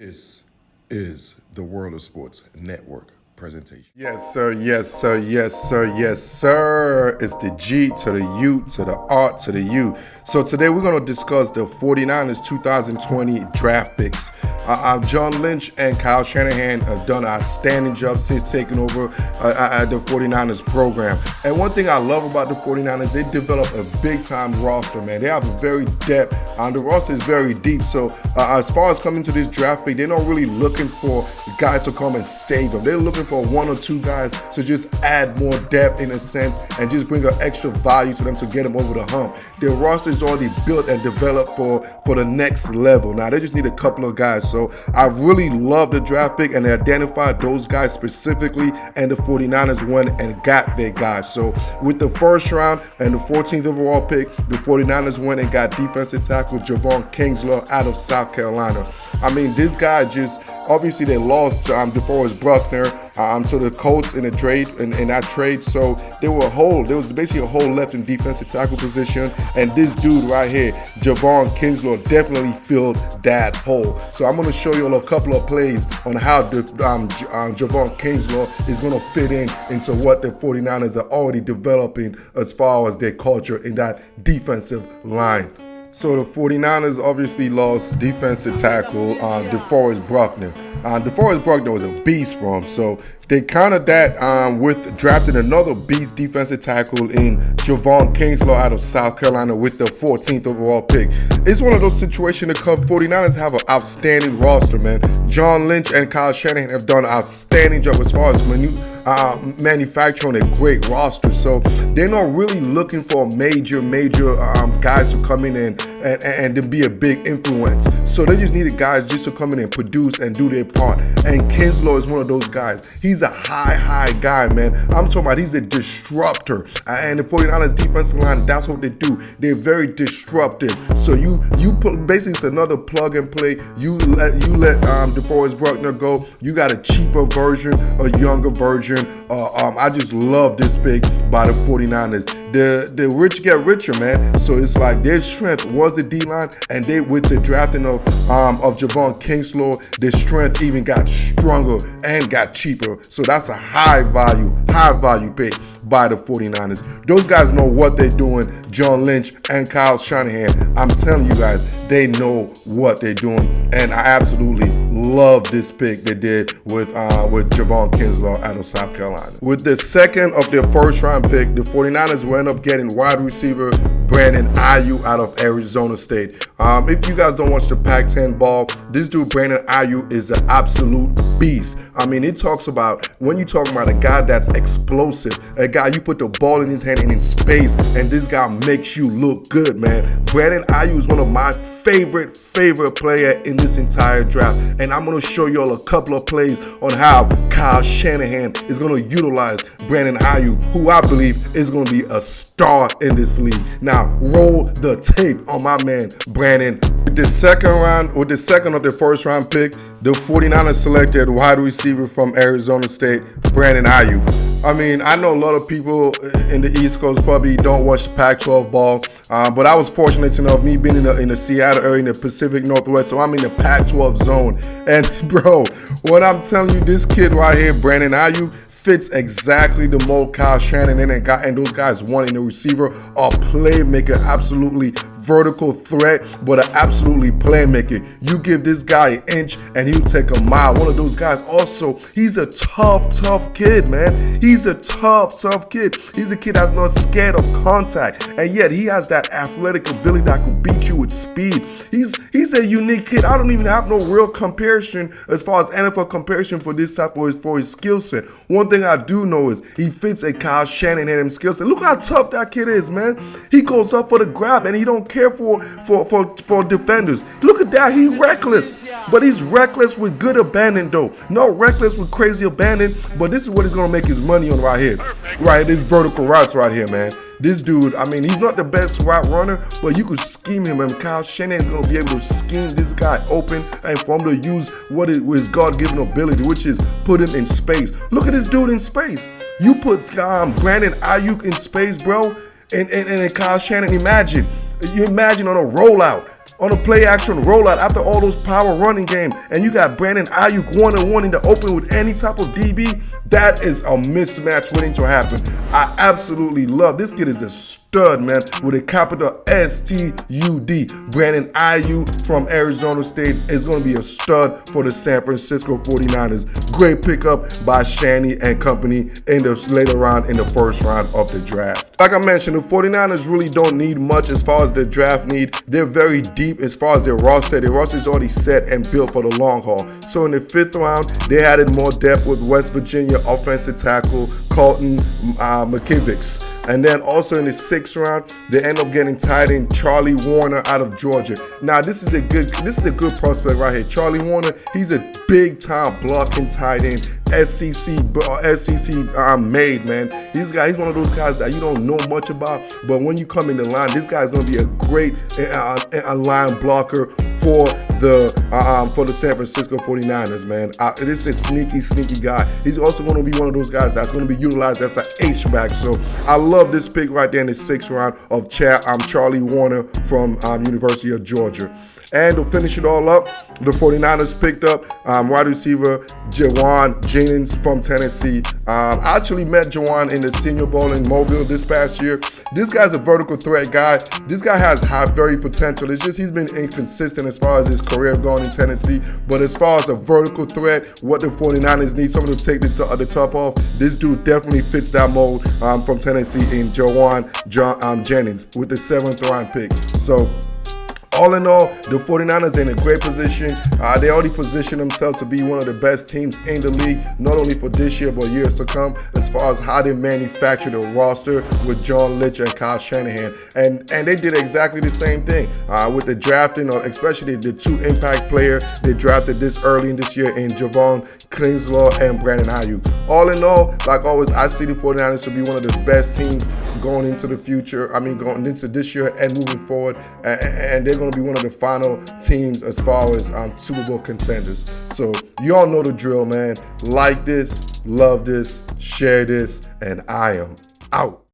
This is the World of Sports Network presentation. Yes, sir. Yes, sir. Yes, sir. Yes, sir. It's the G to the U to the R to the U. So today we're going to discuss the 49ers 2020 draft picks. John Lynch and Kyle Shanahan have done an outstanding job since taking over the 49ers program. And one thing I love about the 49ers, they develop a big-time roster, man. They have a very depth. The roster is very deep. So as far as coming to this draft pick, they're not really looking for guys to come and save them. They're looking for one or two guys to just add more depth in a sense and just bring an extra value to them to get them over the hump. Their roster is already built and developed for the next level. Now, they just need a couple of guys. So I really love the draft pick, and they identified those guys specifically, and the 49ers went and got their guys. So with the first round and the 14th overall pick, the 49ers went and got defensive tackle Javon out of South Carolina. I mean, this guy just, obviously they lost DeForest Buckner to the Colts in a trade, in that trade. So there was basically a hole left in defensive tackle position, and this dude right here, Javon definitely filled that hole. So I'm going to show you a couple of plays on how Javon is going to fit into what the 49ers are already developing as far as their culture in that defensive line. So the 49ers obviously lost defensive tackle DeForest Buckner. DeForest Buckner was a beast for him, so they countered that with drafting another beast defensive tackle in Javon out of South Carolina with the 14th overall pick. It's one of those situations the 49ers have an outstanding roster, man. John Lynch and Kyle Shanahan have done an outstanding job as far as manufacturing a great roster. So they're not really looking for major guys to come in and to be a big influence. So they just needed guys just to come in and produce and do their part. And Kinlaw is one of those guys. He's a high guy, man. I'm talking about he's a disruptor. And the 49ers defensive line, that's what they do. They're very disruptive. So you put, basically it's another plug and play. You let DeForest Buckner go. You got a cheaper version, a younger version. I just love this pick by the 49ers. The rich get richer, man. So it's like their strength was the D-line, and they, with the drafting of Javon their strength even got stronger and got cheaper. So that's a high value pick by the 49ers. Those guys know what they're doing, John Lynch and Kyle Shanahan. I'm telling you guys, they know what they're doing, and I absolutely love this pick they did with Javon out of South Carolina. With the second of their first round pick, the 49ers will end up getting wide receiver Aiyuk out of Arizona State. If you guys don't watch the Pac-10 ball, this dude Aiyuk is an absolute beast. I mean, it talks about, when you talk about a guy that's explosive, a guy you put the ball in his hand and in space, and this guy makes you look good, man. Aiyuk is one of my favorite player in this entire draft, and I'm going to show you all a couple of plays on how Kyle Shanahan is going to utilize Aiyuk, who I believe is going to be a star in this league. Now, roll the tape on my man Brandon. With the second of the first round pick, the 49ers selected wide receiver from Arizona State, Aiyuk. I mean, I know a lot of people in the East Coast probably don't watch the Pac-12 ball, but I was fortunate enough, me being in the Seattle area, in the Pacific Northwest, so I'm in the Pac-12 zone. And bro, what I'm telling you, this kid right here, Aiyuk, fits exactly the mold Kyle Shanahan and those guys want in a receiver, a playmaker, absolutely vertical threat, but an absolutely playmaker. You give this guy an inch and he'll take a mile. One of those guys. Also, he's a tough kid, man. He's a tough kid. He's a kid that's not scared of contact, and yet he has that athletic ability that could beat you with speed. He's a unique kid. I don't even have no real comparison as far as NFL comparison for this type for his skill set. One thing I do know is he fits a Kyle Shanahan skill set. Look how tough that kid is, man. He goes up for the grab and he don't care for defenders. Look at that. He's reckless, but he's reckless with good abandon though. Not reckless with crazy abandon, but this is what he's gonna make his money on right here. Right, this vertical routes right here, man. This dude, I mean, he's not the best route runner, but you could scheme him, and Kyle Shanahan is going to be able to scheme this guy open and for him to use what is his God-given ability, which is put him in space. Look at this dude in space. You put Aiyuk in space, bro, and Kyle Shanahan, imagine on a rollout. on a play action rollout after all those power running game, and you got Brandon Aiyuk 1-on-1 in the open with any type of DB, that is a mismatch waiting to happen. I absolutely love this kid. Is a stud, man, with a capital S-T-U-D. Brandon Aiyuk from Arizona State is going to be a stud for the San Francisco 49ers. Great pickup by Shanny and company in the later round, in the first round of the draft. Like I mentioned, the 49ers really don't need much as far as the draft need. They're very deep as far as their roster. Their roster is already set and built for the long haul. So in the 5th round, they added more depth with West Virginia offensive tackle Colton McKivitz. And then also in the 6th round, they end up getting tight end Charlie Woerner out of Georgia. Now this is a good prospect right here. Charlie Woerner, he's a big time blocking tight end, SEC made, man. He's one of those guys that you don't know much about, but when you come in the line, this guy's gonna be a great line blocker for the San Francisco 49ers, man. This is a sneaky guy. He's also going to be one of those guys that's going to be utilized as an H-back. So I love this pick right there in the 6th round of Charlie Woerner from University of Georgia. And to finish it all up, the 49ers picked up wide receiver Jauan Jennings from Tennessee. I actually met Jauan in the Senior Bowl in Mobile this past year. This guy's a vertical threat guy. This guy has very potential. It's just he's been inconsistent as far as his career going in Tennessee. But as far as a vertical threat, what the 49ers need, someone to take the top off, this dude definitely fits that mold from Tennessee in Jauan Jennings with the 7th round pick. So all in all, the 49ers are in a great position. They already positioned themselves to be one of the best teams in the league, not only for this year, but years to come, as far as how they manufacture the roster with John Lynch and Kyle Shanahan. And they did exactly the same thing with the drafting, or especially the 2 impact players they drafted this early in this year in Javon, Kinlaw, and Brandon Aiyuk. All in all, like always, I see the 49ers to be one of the best teams going into the future. Going into this year and moving forward. And they're going to be one of the final teams as far as Super Bowl contenders. So you all know the drill, man. Like this, love this, share this, and I am out.